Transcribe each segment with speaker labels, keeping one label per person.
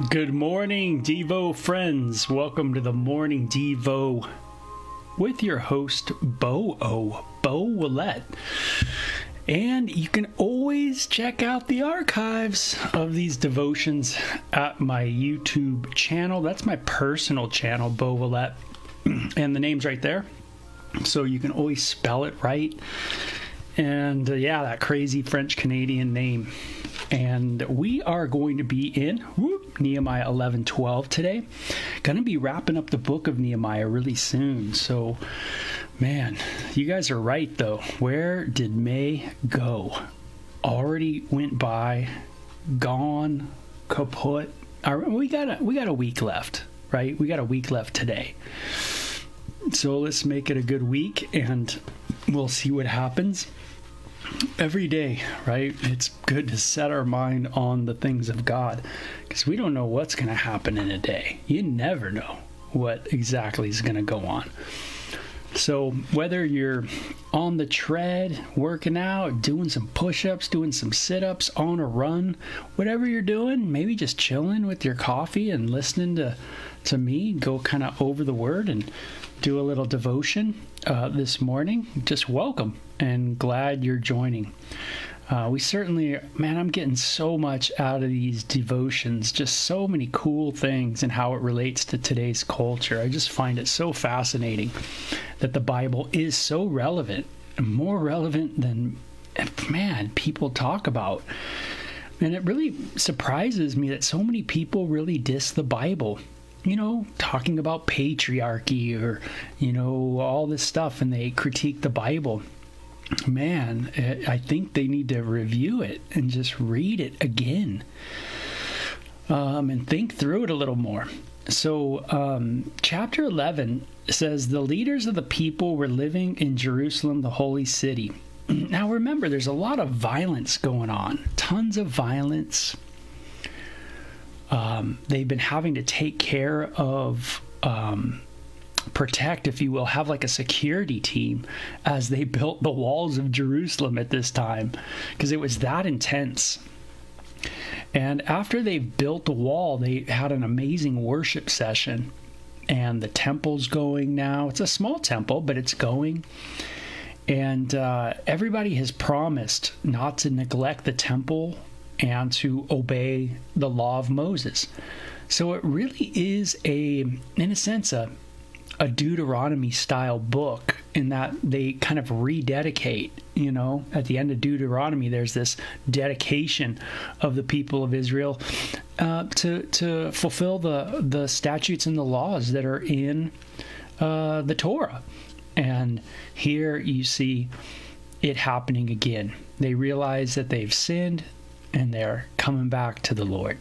Speaker 1: Good morning, Devo friends. Welcome to the Morning Devo with your host, Bo Willette. And you can always check out the archives of these devotions at my YouTube channel. That's my personal channel, Bo Willette. And the name's right there. So you can always spell it right. And that crazy French-Canadian name. And we are going to be in Nehemiah 11:12 today. Going to be wrapping up the book of Nehemiah really soon. So, man, you guys are right, though. Where did May go? Already went by, gone, kaput. We got a week left, right? We got a week left today. So let's make it a good week, and we'll see what happens. Every day, right? It's good to set our mind on the things of God, because we don't know what's going to happen in a day. You never know what exactly is going to go on. So whether you're on the tread, working out, doing some push-ups, doing some sit-ups, on a run, whatever you're doing, maybe just chilling with your coffee and listening to me go kind of over the word and do a little devotion this morning, just welcome and glad you're joining. We certainly, I'm getting so much out of these devotions, just so many cool things and how it relates to today's culture. I just find it so fascinating that the Bible is so relevant, more relevant than, people talk about. And it really surprises me that so many people really diss the Bible. Talking about patriarchy or, all this stuff, and they critique the Bible. Man, I think they need to review it and just read it again and think through it a little more. So chapter 11 says, the leaders of the people were living in Jerusalem, the holy city. Now remember, there's a lot of violence going on, tons of violence. They've been having to take care of, protect, if you will, have like a security team as they built the walls of Jerusalem at this time, because it was that intense. And after they built the wall, they had an amazing worship session, and the temple's going now. It's a small temple, but it's going. And everybody has promised not to neglect the temple and to obey the law of Moses. So it really is in a sense, a Deuteronomy-style book, in that they kind of rededicate, at the end of Deuteronomy, there's this dedication of the people of Israel to fulfill the statutes and the laws that are in the Torah. And here you see it happening again. They realize that they've sinned, and they're coming back to the Lord.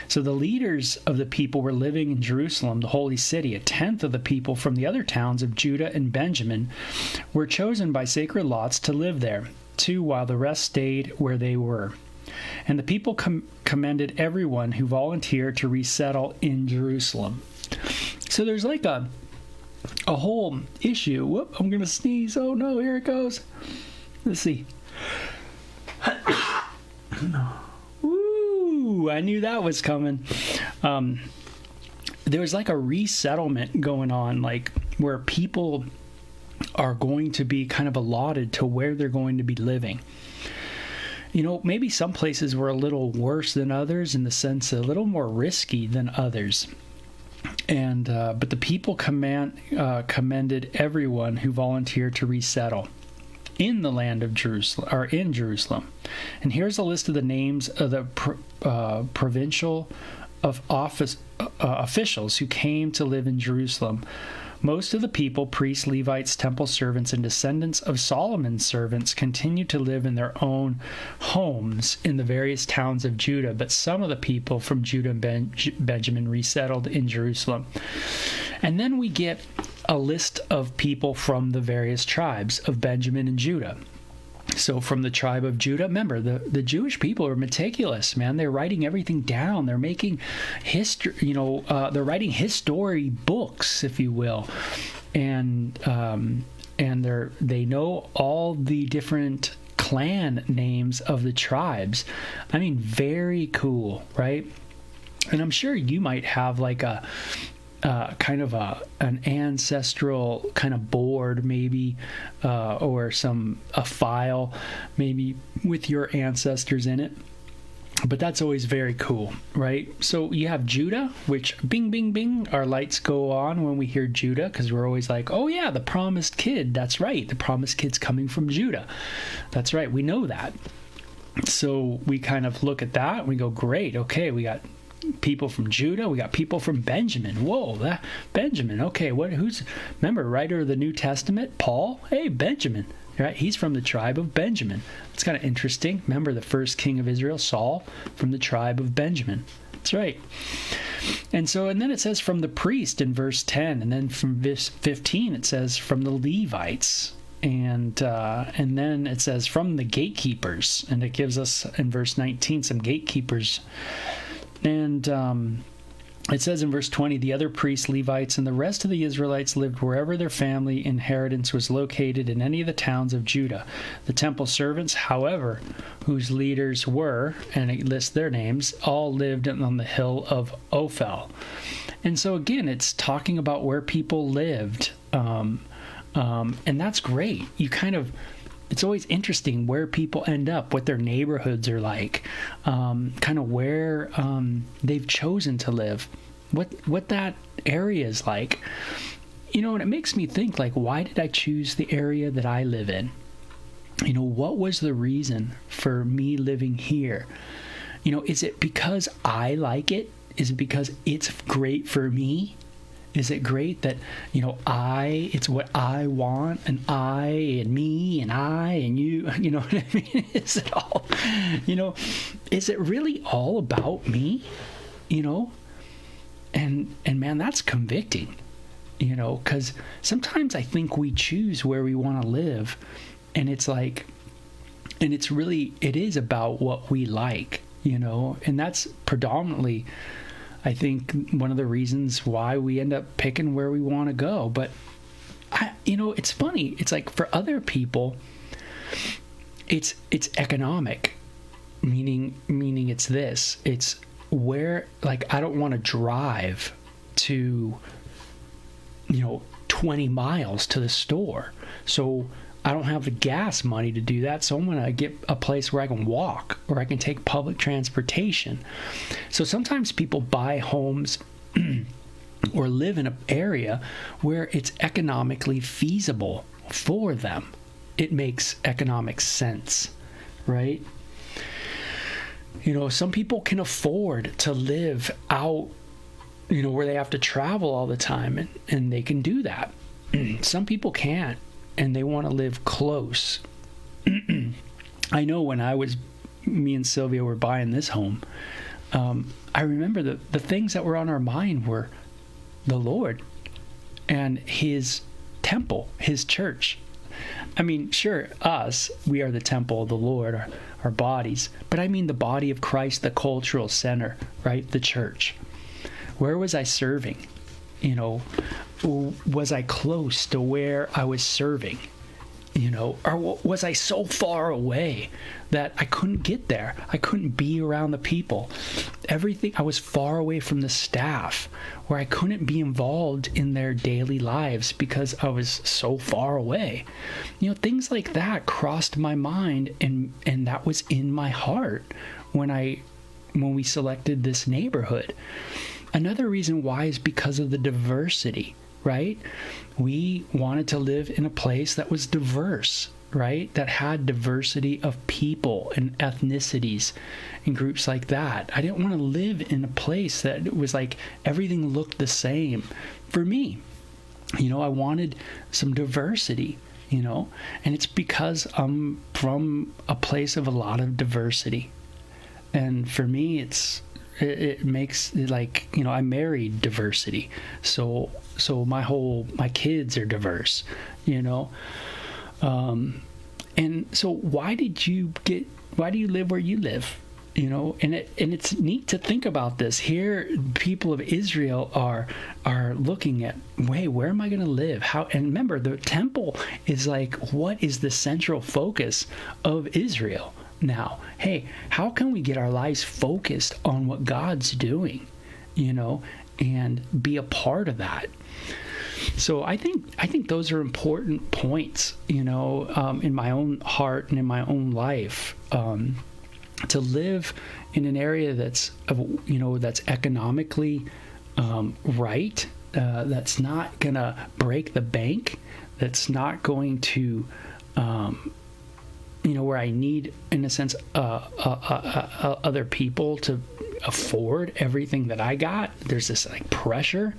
Speaker 1: So the leaders of the people were living in Jerusalem, the holy city. 1/10 of the people from the other towns of Judah and Benjamin were chosen by sacred lots to live there, 2 while the rest stayed where they were. And the people commended everyone who volunteered to resettle in Jerusalem. So there's like a whole issue. Whoop, I'm going to sneeze. Oh no, here it goes. Let's see. Ooh, I knew that was coming. There was like a resettlement going on, like where people are going to be kind of allotted to where they're going to be living. Maybe some places were a little worse than others, in the sense a little more risky than others. And but the people commended everyone who volunteered to resettle in the land of Jerusalem, or in Jerusalem. And here's a list of the names of the provincial officials who came to live in Jerusalem. Most of the people, priests, Levites, temple servants, and descendants of Solomon's servants, continued to live in their own homes in the various towns of Judah, but some of the people from Judah and Benjamin resettled in Jerusalem. And then we get a list of people from the various tribes of Benjamin and Judah. So from the tribe of Judah, remember, the Jewish people are meticulous, man. They're writing everything down. They're making history, they're writing history books, if you will. And they know all the different clan names of the tribes. I mean, very cool, right? And I'm sure you might have like a kind of an ancestral kind of board, maybe, or a file, maybe with your ancestors in it. But that's always very cool, right? So you have Judah, which bing, bing, bing, our lights go on when we hear Judah, because we're always like, oh yeah, the promised kid. That's right. The promised kid's coming from Judah. That's right. We know that. So we kind of look at that and we go, great. Okay, we got people from Judah. We got people from Benjamin. Whoa, that Benjamin. Okay, remember, writer of the New Testament, Paul? Hey, Benjamin. Right? He's from the tribe of Benjamin. It's kind of interesting. Remember the first king of Israel, Saul, from the tribe of Benjamin. That's right. And then it says from the priest in verse 10, and then from verse 15 it says from the Levites, and then it says from the gatekeepers, and it gives us in verse 19 some gatekeepers. And it says in verse 20, the other priests, Levites, and the rest of the Israelites lived wherever their family inheritance was located in any of the towns of Judah. The temple servants, however, whose leaders were, and it lists their names, all lived on the hill of Ophel. And so again, it's talking about where people lived, and that's great. It's always interesting where people end up, what their neighborhoods are like, kind of where they've chosen to live, what that area is like. And it makes me think, like, why did I choose the area that I live in? What was the reason for me living here? Is it because I like it? Is it because it's great for me? Is it great that, it's what I want, and I and me and I and you, you know what I mean? Is it all, is it really all about me? And man, that's convicting, because sometimes I think we choose where we want to live, and it's like, and it is about what we like, and that's predominantly, I think, one of the reasons why we end up picking where we want to go. But it's funny. It's like for other people, it's economic, meaning it's this. It's where, like, I don't want to drive to 20 miles to the store, so I don't have the gas money to do that, so I'm going to get a place where I can walk, or I can take public transportation. So sometimes people buy homes or live in an area where it's economically feasible for them. It makes economic sense, right? Some people can afford to live out, where they have to travel all the time, and they can do that. Some people can't, and they want to live close. I know when me and Sylvia were buying this home, I remember the things that were on our mind were the Lord and His temple, His church. I mean, sure, we are the temple of the Lord, our bodies, but I mean the body of Christ, the cultural center, right? The church. Where was I serving? Was I close to where I was serving? Or was I so far away that I couldn't get there? I couldn't be around the people. I was far away from the staff, where I couldn't be involved in their daily lives because I was so far away. Things like that crossed my mind, and that was in my heart when we selected this neighborhood. Another reason why is because of the diversity, right? We wanted to live in a place that was diverse, right? That had diversity of people and ethnicities and groups like that. I didn't want to live in a place that was like everything looked the same. For me, I wanted some diversity, and it's because I'm from a place of a lot of diversity. And for me, it makes it like, I married diversity. So my kids are diverse, and so why do you live where you live? And it's neat to think about this. Here, people of Israel are looking at, where am I going to live? And remember, the temple is like, what is the central focus of Israel? Now, hey, how can we get our lives focused on what God's doing? and be a part of that. So I think those are important points, in my own heart and in my own life, to live in an area that's economically right, that's not gonna break the bank, that's not going to, where I need, in a sense, other people to afford everything that I got. There's this like pressure.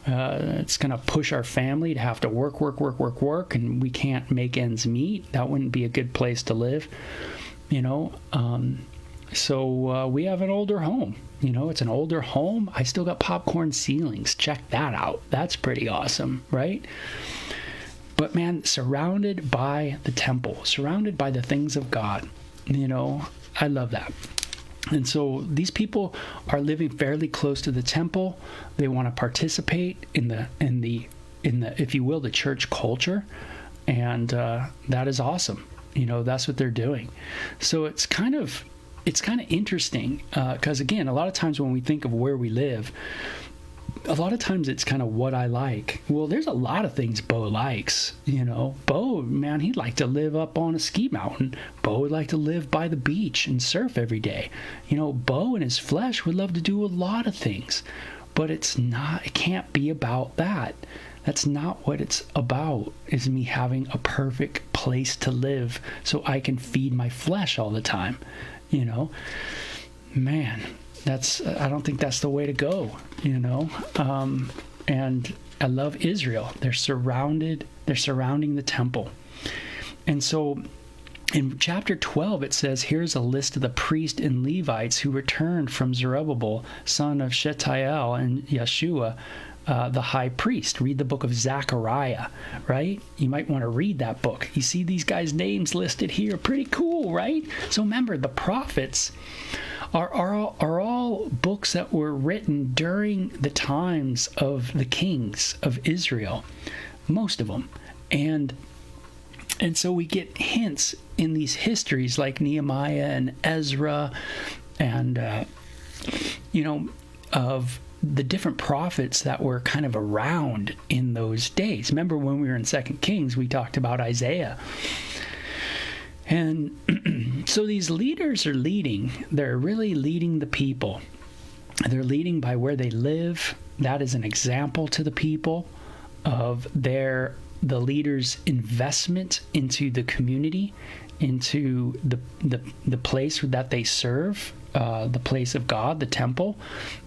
Speaker 1: It's going to push our family to have to work, and we can't make ends meet. That wouldn't be a good place to live, So we have an older home. It's an older home. I still got popcorn ceilings. Check that out. That's pretty awesome, right? But man, surrounded by the temple, surrounded by the things of God, I love that. And so these people are living fairly close to the temple. They want to participate in the if you will, the church culture, and that is awesome. That's what they're doing. So it's kind of interesting because again, a lot of times when we think of where we live, a lot of times it's kind of what I like. Well, there's a lot of things Bo likes. Bo, man, he'd like to live up on a ski mountain. Bo would like to live by the beach and surf every day. Bo in his flesh would love to do a lot of things, but it can't be about that. That's not what it's about, is me having a perfect place to live so I can feed my flesh all the time. Man, I don't think that's the way to go, and I love Israel. They're surrounding the temple. And so in chapter 12, it says, here's a list of the priests and Levites who returned from Zerubbabel, son of Shealtiel, and Yeshua, the high priest. Read the book of Zechariah, right? You might want to read that book. You see these guys' names listed here. Pretty cool, right? So remember, the prophets are all books that were written during the times of the kings of Israel, most of them. And so we get hints in these histories like Nehemiah and Ezra and, of the different prophets that were kind of around in those days. Remember when we were in 2 Kings, we talked about Isaiah. And so these leaders are leading. They're really leading the people. They're leading by where they live. That is an example to the people of the leaders' investment into the community, into the place that they serve, the place of God, the temple.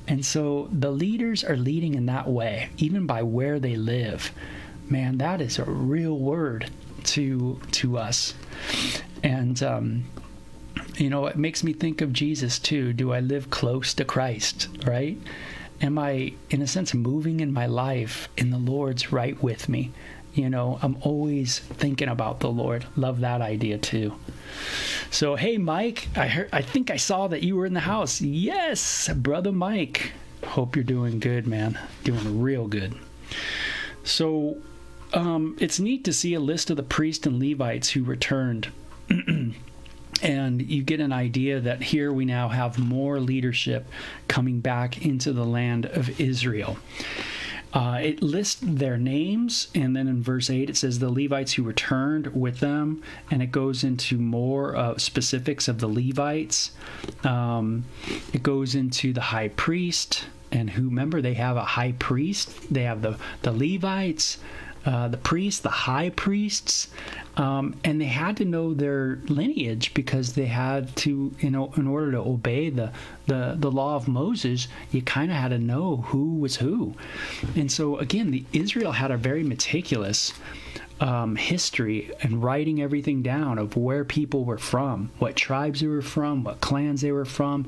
Speaker 1: And so the leaders are leading in that way, even by where they live. Man, that is a real word to us. And it makes me think of Jesus too. Do I live close to Christ, right? Am I, in a sense, moving in my life and the Lord's right with me? I'm always thinking about the Lord. Love that idea too. So, hey, Mike, I think I saw that you were in the house. Yes, brother Mike. Hope you're doing good, man. Doing real good. So, it's neat to see a list of the priests and Levites who returned. And you get an idea that here we now have more leadership coming back into the land of Israel. It lists their names, and then in verse 8 it says the Levites who returned with them, and it goes into more specifics of the Levites. It goes into the high priest, and remember, they have a high priest. They have the Levites, the priests, the high priests, and they had to know their lineage because they had to, in order to obey the law of Moses, you kind of had to know who was who. And so again, Israel had a very meticulous history and writing everything down of where people were from, what tribes they were from, what clans they were from,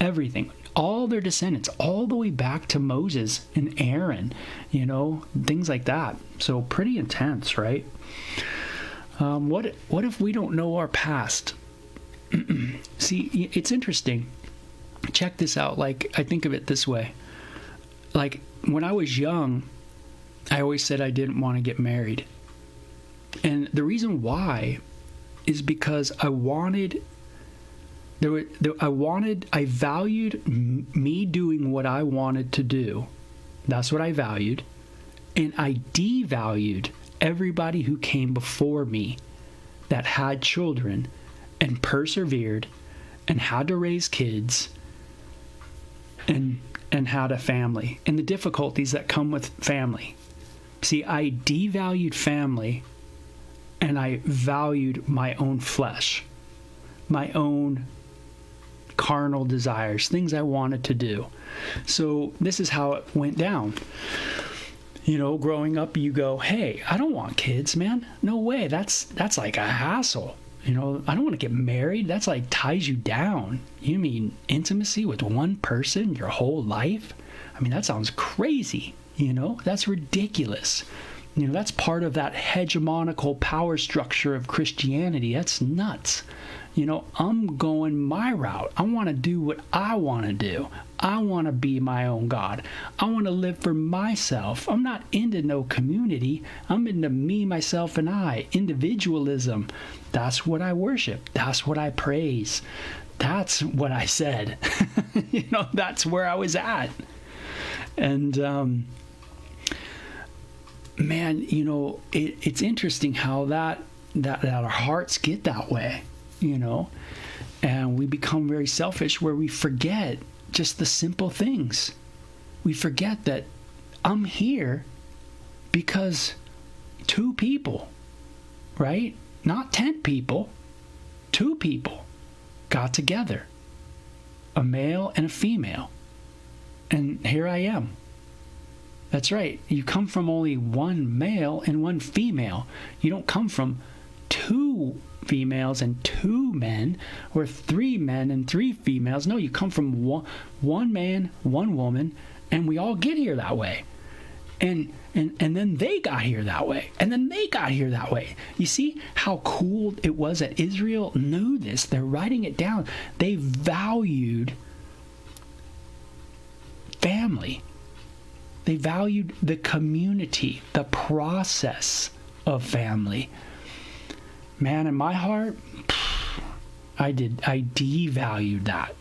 Speaker 1: everything. All their descendants, all the way back to Moses and Aaron, things like that. So pretty intense, right? What if we don't know our past? See, it's interesting. Check this out. Like, I think of it this way. Like, when I was young, I always said I didn't want to get married. And the reason why is because I valued me doing what I wanted to do That's what I valued. And I devalued everybody who came before me that had children and persevered and had to raise kids and had a family and the difficulties that come with family. See, I devalued family and I valued my own flesh, my own carnal desires, things I wanted to do. So this is how it went down. You know, growing up, you go, hey, I don't want kids, man. No way. That's like a hassle. You know, I don't want to get married. That's like ties you down. You mean intimacy with one person your whole life? I mean, that sounds crazy. You know, that's ridiculous. You know, that's part of that hegemonical power structure of Christianity. That's nuts. You know, I'm going my route. I want to do what I want to do. I want to be my own God. I want to live for myself. I'm not into no community. I'm into me, myself, and I. Individualism. That's what I worship. That's what I praise. That's what I said. You know, that's where I was at. And, man, you know, it's interesting how that our hearts get that way, you know, and we become very selfish where we forget just the simple things. We forget that I'm here because 2 people, right? Not 10 people, 2 people got together, a male and a female. And here I am. That's right. You come from only 1 male and 1 female. You don't come from 2 females and 2 men, or 3 men and 3 females. No, you come from one man, 1 woman, and we all get here that way. And then they got here that way. And then they got here that way. You see how cool it was that Israel knew this. They're writing it down. They valued family. They valued the community, the process of family. Man, in my heart, I devalued that.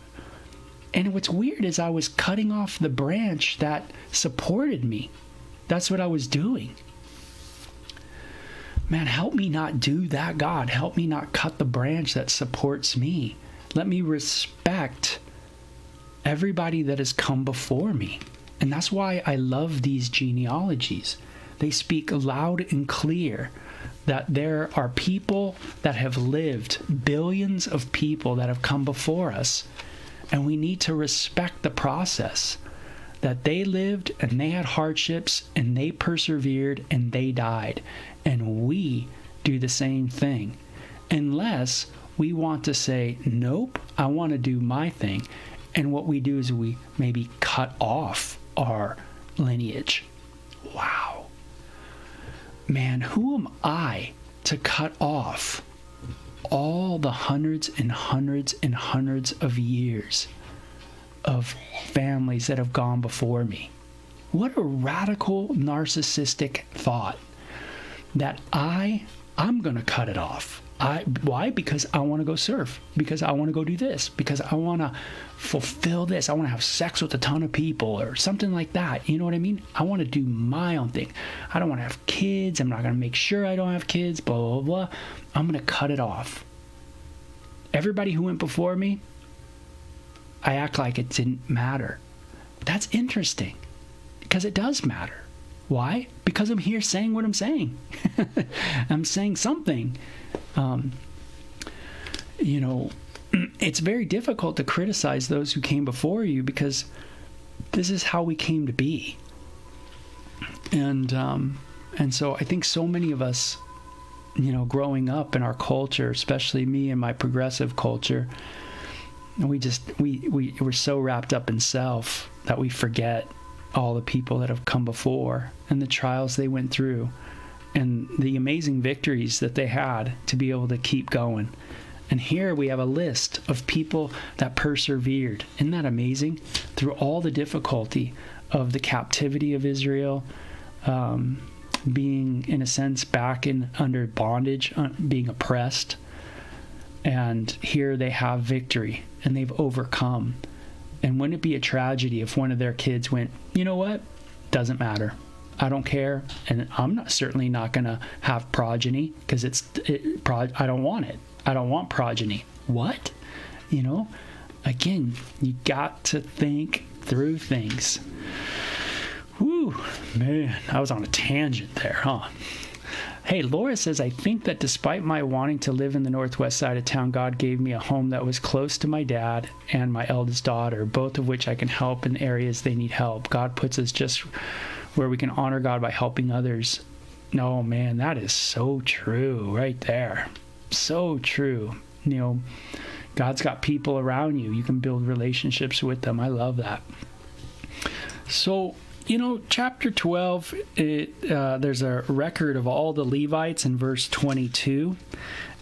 Speaker 1: And what's weird is I was cutting off the branch that supported me. That's what I was doing. Man, help me not do that, God. Help me not cut the branch that supports me. Let me respect everybody that has come before me. And that's why I love these genealogies. They speak loud and clear that there are people that have lived, billions of people that have come before us, and we need to respect the process that they lived and they had hardships and they persevered and they died. And we do the same thing. Unless we want to say, nope, I want to do my thing. And what we do is we maybe cut off our lineage. Wow. Man, who am I to cut off all the hundreds and hundreds and hundreds of years of families that have gone before me? What a radical narcissistic thought that I'm going to cut it off. Why? Because I want to go surf. Because I want to go do this. Because I want to fulfill this. I want to have sex with a ton of people or something like that. You know what I mean? I want to do my own thing. I don't want to have kids. I'm not going to make sure I don't have kids, blah, blah, blah. I'm going to cut it off. Everybody who went before me, I act like it didn't matter. That's interesting because it does matter. Why? Because I'm here saying what I'm saying. I'm saying something. You know, it's very difficult to criticize those who came before you because this is how we came to be. And so I think so many of us, you know, growing up in our culture, especially me and my progressive culture, we're so wrapped up in self that we forget all the people that have come before and the trials they went through and the amazing victories that they had to be able to keep going. And here we have a list of people that persevered. Isn't that amazing? Through all the difficulty of the captivity of Israel, being, in a sense, back under bondage, being oppressed. And here they have victory, and they've overcome. And wouldn't it be a tragedy if one of their kids went, you know what? Doesn't matter. I don't care, and I'm certainly not going to have progeny because I don't want it. I don't want progeny. What? Again, you got to think through things. Whew, man, I was on a tangent there, huh? Hey, Laura says, I think that despite my wanting to live in the northwest side of town, God gave me a home that was close to my dad and my eldest daughter, both of which I can help in areas they need help. God puts us just where we can honor God by helping others. No, man, that is so true right there. So true. God's got people around you. You can build relationships with them. I love that. So, chapter 12, there's a record of all the Levites in verse 22.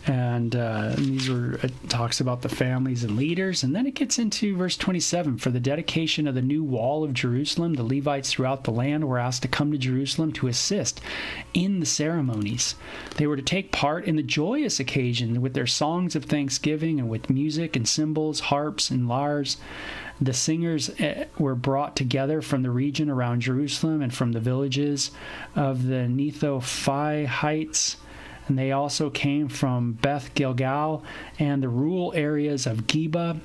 Speaker 1: And it talks about the families and leaders. And then it gets into verse 27. For the dedication of the new wall of Jerusalem, the Levites throughout the land were asked to come to Jerusalem to assist in the ceremonies. They were to take part in the joyous occasion with their songs of thanksgiving and with music and cymbals, harps and lyres. The singers were brought together from the region around Jerusalem and from the villages of the Nethophites. And they also came from Beth Gilgal and the rural areas of Geba.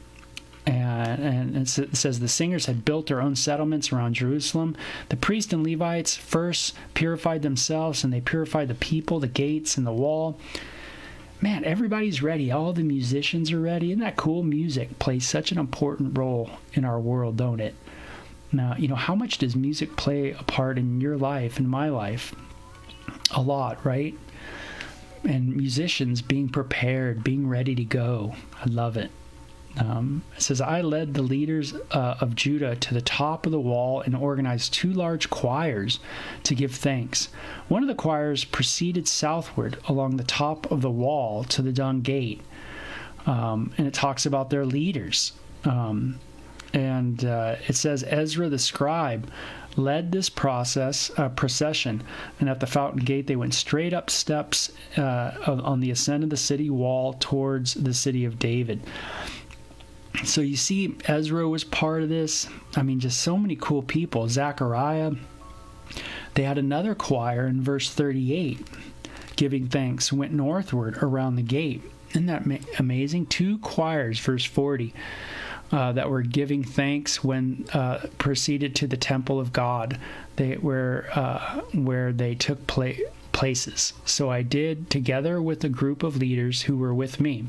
Speaker 1: And it says the singers had built their own settlements around Jerusalem. The priests and Levites first purified themselves, and they purified the people, the gates, and the wall. Man, everybody's ready. All the musicians are ready. Isn't that cool? Music plays such an important role in our world, don't it? Now, how much does music play a part in your life, in my life? A lot, right? And musicians being prepared, being ready to go. I love it. It says, I led the leaders of Judah to the top of the wall and organized 2 large choirs to give thanks. One of the choirs proceeded southward along the top of the wall to the Dung Gate. And it talks about their leaders. It says, Ezra the scribe led this procession, and at the fountain gate they went straight up steps on the ascent of the city wall towards the city of David. So you see, Ezra was part of this. I mean, just so many cool people. Zechariah. They had another choir in verse 38, giving thanks, went northward around the gate. Isn't that amazing? 2 choirs, verse 40. That were giving thanks when proceeded to the temple of God, where they took places. So I did, together with a group of leaders who were with me.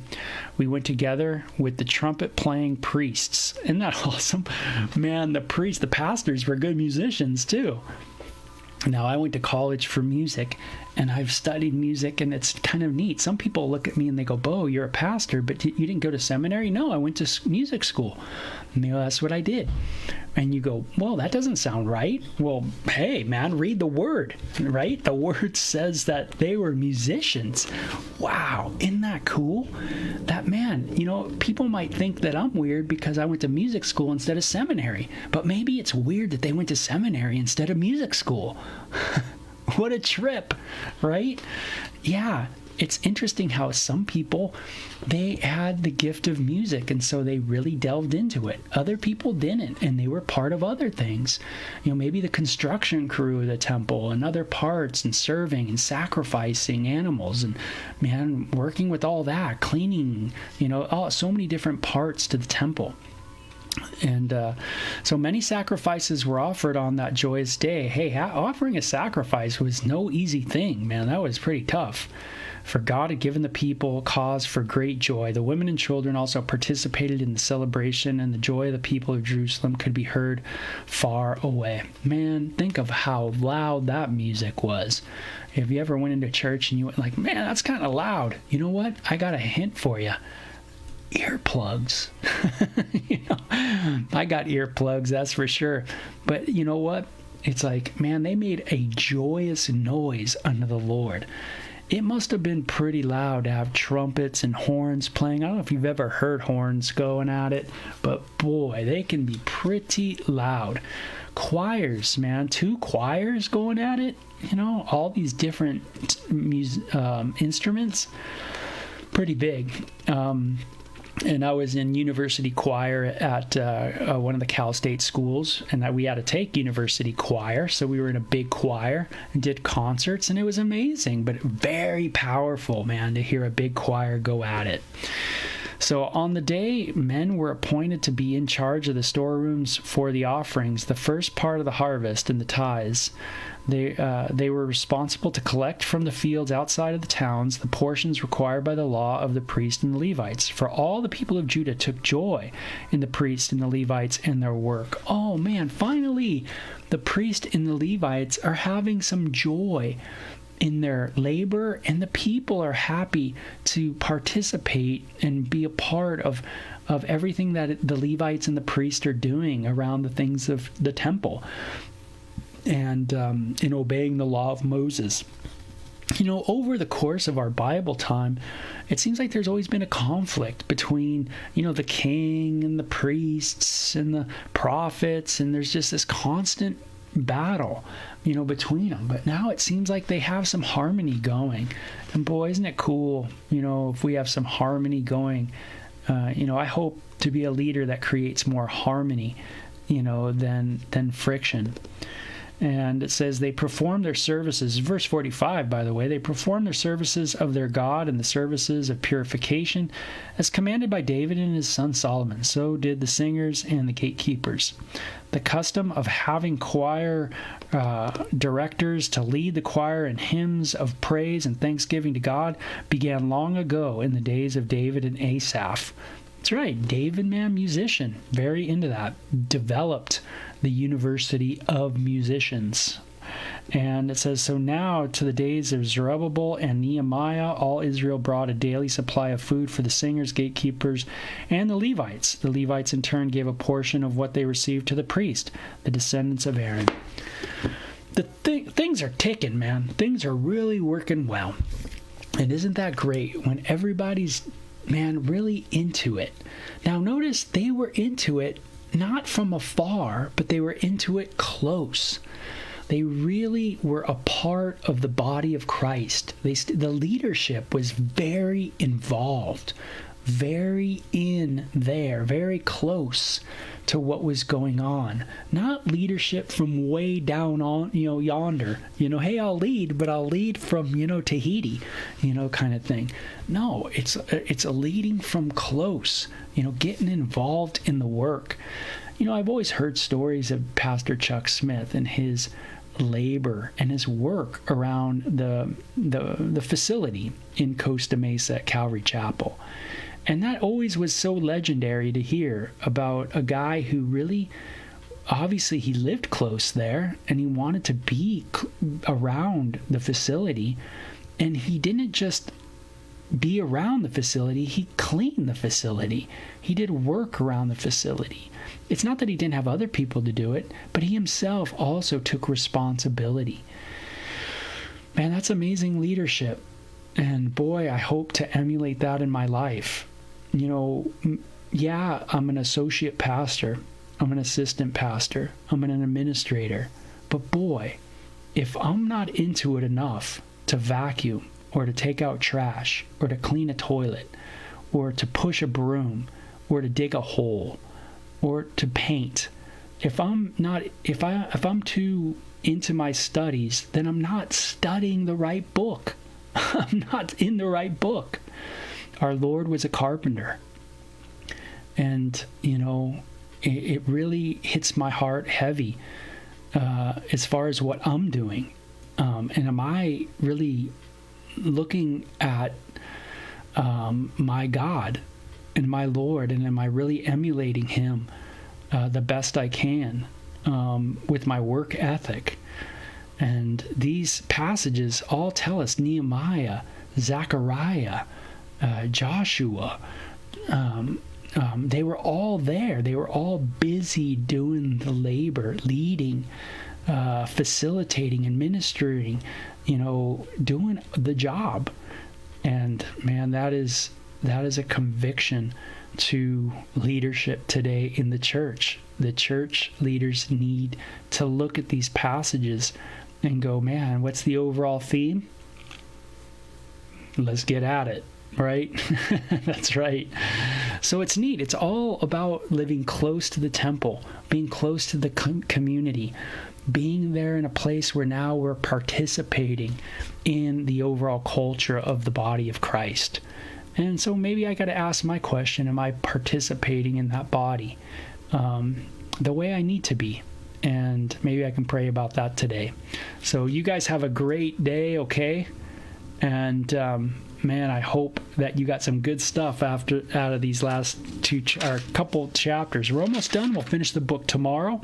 Speaker 1: We went together with the trumpet-playing priests. Isn't that awesome? Man, the pastors were good musicians too. Now, I went to college for music, and I've studied music, and it's kind of neat. Some people look at me and they go, Bo, you're a pastor, but you didn't go to seminary? No, I went to music school. And that's what I did. And you go, well, that doesn't sound right. Well, hey, man, read the word, right? The word says that they were musicians. Wow, isn't that cool? That, man, people might think that I'm weird because I went to music school instead of seminary. But maybe it's weird that they went to seminary instead of music school. What a trip, right? Yeah, it's interesting how some people, they had the gift of music, and so they really delved into it. Other people didn't, and they were part of other things. Maybe the construction crew of the temple and other parts, and serving and sacrificing animals, and, man, working with all that, cleaning, so many different parts to the temple. And so many sacrifices were offered on that joyous day. Hey, offering a sacrifice was no easy thing, man. That was pretty tough. For God had given the people cause for great joy. The women and children also participated in the celebration, and the joy of the people of Jerusalem could be heard far away. Man, think of how loud that music was. If you ever went into church and you went like, man, that's kind of loud. You know what? I got a hint for you. Earplugs. I got earplugs, that's for sure. But you know what? It's like, man, they made a joyous noise unto the Lord. It must have been pretty loud to have trumpets and horns playing. I don't know if you've ever heard horns going at it, but boy, they can be pretty loud. Choirs, man, 2 choirs going at it, all these different instruments. Pretty big. And I was in university choir at one of the Cal State schools, and we had to take university choir. So we were in a big choir and did concerts, and it was amazing, but very powerful, man, to hear a big choir go at it. So on the day men were appointed to be in charge of the storerooms for the offerings, the first part of the harvest and the tithes, they were responsible to collect from the fields outside of the towns the portions required by the law of the priest and the Levites. For all the people of Judah took joy in the priest and the Levites and their work. Oh man, finally the priest and the Levites are having some joy in their labor, and the people are happy to participate and be a part of everything that the Levites and the priests are doing around the things of the temple, and in obeying the law of Moses. You know, over the course of our Bible time, it seems like there's always been a conflict between, you know, the king and the priests and the prophets, and there's just this constant battle, you know, between them. But now it seems like they have some harmony going, and boy, isn't it cool, you know, if we have some harmony going. You know, I hope to be a leader that creates more harmony, you know, than friction. And it says they perform their services, verse 45, by the way, they perform their services of their God and the services of purification as commanded by David and his son Solomon. So did the singers and the gatekeepers. The custom of having choir directors to lead the choir in hymns of praise and thanksgiving to God began long ago in the days of David and Asaph. That's right, David, man, musician, very into that, developed the University of Musicians. And it says, so now to the days of Zerubbabel and Nehemiah, all Israel brought a daily supply of food for the singers, gatekeepers, and the Levites. The Levites in turn gave a portion of what they received to the priest, the descendants of Aaron. Things are ticking, man. Things are really working well. And isn't that great when everybody's, man, really into it? Now notice they were into it not from afar, but they were into it close. They really were a part of the body of Christ. The leadership was very involved, very in there, very close to what was going on. Not leadership from way down on, you know, yonder. You know, hey, I'll lead, but I'll lead from, you know, Tahiti, you know, kind of thing. No, it's a leading from close, you know, getting involved in the work. You know, I've always heard stories of Pastor Chuck Smith and his labor and his work around the facility in Costa Mesa at Calvary Chapel. And that always was so legendary to hear about a guy who really, obviously he lived close there and he wanted to be around the facility, and he didn't just be around the facility, he cleaned the facility. He did work around the facility. It's not that he didn't have other people to do it, but he himself also took responsibility. Man, that's amazing leadership. And boy, I hope to emulate that in my life. You know, yeah, I'm an associate pastor. I'm an assistant pastor. I'm an administrator. But boy, if I'm not into it enough to vacuum or to take out trash or to clean a toilet or to push a broom or to dig a hole or to paint, if I'm too into my studies, then I'm not studying the right book. I'm not in the right book. Our Lord was a carpenter. And, you know, it really hits my heart heavy as far as what I'm doing. And am I really looking at my God and my Lord, and am I really emulating Him the best I can with my work ethic? And these passages all tell us, Nehemiah, Zechariah, Joshua, they were all there. They were all busy doing the labor, leading, facilitating, and ministering, you know, doing the job. And man, that is a conviction to leadership today in the church. The church leaders need to look at these passages and go, man, what's the overall theme? Let's get at it, right? That's right. So it's neat. It's all about living close to the temple, being close to the community, being there in a place where now we're participating in the overall culture of the body of Christ. And so maybe I got to ask my question, am I participating in that body the way I need to be? And maybe I can pray about that today. So you guys have a great day, okay? And man, I hope that you got some good stuff out of these last couple chapters. We're almost done. We'll finish the book tomorrow,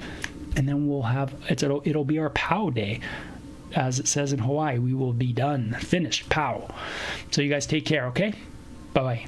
Speaker 1: and then we'll have it'll be our POW day. As it says in Hawaii, we will be done, finished, POW. So you guys take care, okay? Bye-bye.